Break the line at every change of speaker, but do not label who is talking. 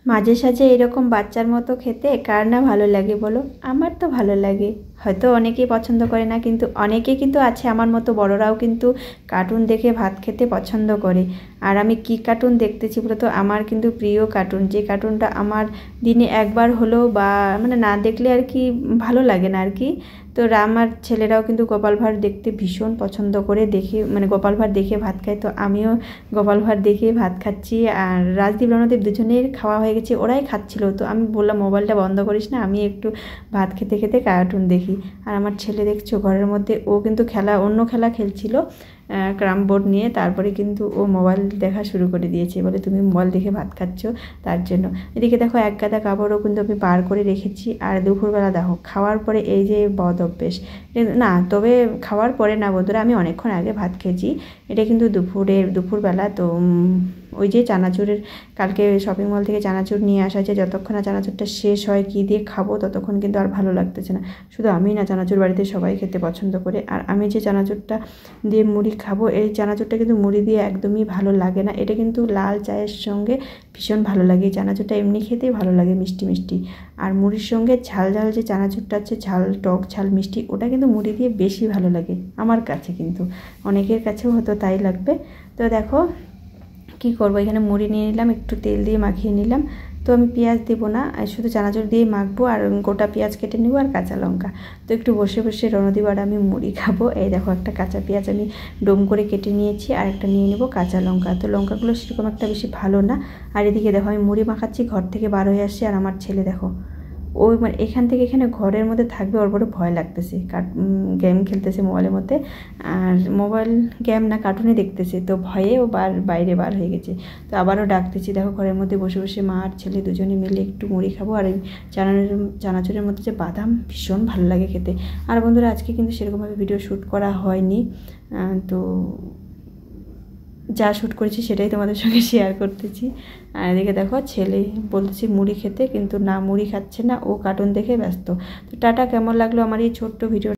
মাঝে সাঝে এরকম বাচ্চার মতো খেতে কার না ভালো লাগে বলো? আমার তো ভালো লাগে। হয়তো অনেকেই পছন্দ করে না, কিন্তু অনেকে কিন্তু আছে আমার মতো বড়রাও কিন্তু কার্টুন দেখে ভাত খেতে পছন্দ করে। আর আমি কি কার্টুন দেখতেছি বলো তো? আমার কিন্তু প্রিয় কার্টুন, যে কার্টুনটা আমার দিনে একবার হলেও বা মানে না দেখলে আর কি ভালো লাগে না আর কি। তো আমার ছেলেরাও কিন্তু গোপাল ভাঁড় দেখতে ভীষণ পছন্দ করে, দেখে মানে গোপাল ভাঁড় দেখে ভাত খায়। তো আমিও গোপাল ভাঁড় দেখে ভাত খাচ্ছি। আর রাজদীপ রণদীপ দুজনের খাওয়া হয়ে গেছে, ওরাই খাচ্ছিল। তো আমি বললাম মোবাইলটা বন্ধ করিস না, আমি একটু ভাত খেতে খেতে কার্টুন দেখি। আর আমার ছেলে দেখছো ঘরের মধ্যে, ও কিন্তু অন্য খেলা খেলছিল ক্যারাম বোর্ড নিয়ে, তারপরে কিন্তু ও মোবাইল দেখা শুরু করে দিয়েছে, বলে তুমি মোবাইল দেখে ভাত খাচ্ছ তার জন্য। এদিকে দেখো এক গাদা কাপড়ও কিন্তু আমি বার করে রেখেছি। আর দুপুরবেলা দেখো খাওয়ার পরে এই যে বদ অভ্যেস, না তবে খাওয়ার পরে না বন্ধুরা, আমি অনেকক্ষণ আগে ভাত খেয়েছি। এটা কিন্তু দুপুরবেলা। তো ওই যে চানাচুরের, কালকে শপিং মল থেকে চানাচুর নিয়ে আসা হয়েছে, যতক্ষণ না চানাচুরটা শেষ হয় কী দিয়ে খাবো ততক্ষণ কিন্তু আর ভালো লাগতেছে না। শুধু আমি না, চানাচুর বাড়িতে সবাই খেতে পছন্দ করে। আর আমি যে চানাচুরটা দিয়ে মুড়ি খাবো, এই চানাচুরটা কিন্তু মুড়ি দিয়ে একদমই ভালো লাগে না। এটা কিন্তু লাল চায়ের সঙ্গে ভীষণ ভালো লাগে। এই চানাচুরটা এমনি খেতেই ভালো লাগে, মিষ্টি মিষ্টি। আর মুড়ির সঙ্গে ঝাল ঝাল যে চানাচুরটা আছে, ঝাল টক ঝাল মিষ্টি, ওটা কিন্তু মুড়ি দিয়ে বেশি ভালো লাগে আমার কাছে, কিন্তু অনেকের কাছেও হয়তো তাই লাগবে। তো দেখো কী করবো, এখানে মুড়ি নিয়ে নিলাম, একটু তেল দিয়ে মাখিয়ে নিলাম। তো আমি পেঁয়াজ দেবো না, শুধু চানাচুর দিয়েই মাখবো। আর গোটা পেঁয়াজ কেটে নেবো আর কাঁচা লঙ্কা। তো একটু বসে বসে রণদীপ আর আমি মুড়ি খাবো। এই দেখো একটা কাঁচা পেঁয়াজ আমি ডোম করে কেটে নিয়েছি, আর একটা নিয়ে নেবো কাঁচা লঙ্কা। তো লঙ্কাগুলো সেরকম একটা বেশি ভালো না। আর এদিকে দেখো আমি মুড়ি মাখাচ্ছি, ঘর থেকে বার হয়ে আসছি। আর আমার ছেলে দেখো, ওই মানে এখান থেকে এখানে ঘরের মধ্যে থাকবে, ওর বড় ভয় লাগতেছে। গেম খেলতেছে মোবাইলের মধ্যে, আর মোবাইল গেম না কার্টুনে দেখতেছে, তো ভয়ে ও বাইরে বার হয়ে গেছে। তো আবারও ডাকতেছি, দেখো ঘরের মধ্যে বসে বসে মা আর ছেলে দুজনে মিলে একটু মুড়ি খাবো। আর এই চানাচুরের মধ্যে যে বাদাম, ভীষণ ভালো লাগে খেতে। আর বন্ধুরা আজকে কিন্তু সেরকমভাবে ভিডিও শ্যুট করা হয়নি, তো যা শ্যুট করেছি সেটাই তোমাদের সঙ্গে শেয়ার করতেছি। আর এদিকে দেখো ছেলে বলতেছি মুড়ি খেতে, কিন্তু না মুড়ি খাচ্ছে না, ও কার্টুন দেখে ব্যস্ত। তো টাটা, কেমন লাগলো আমার এই ছোট্ট ভিডিও।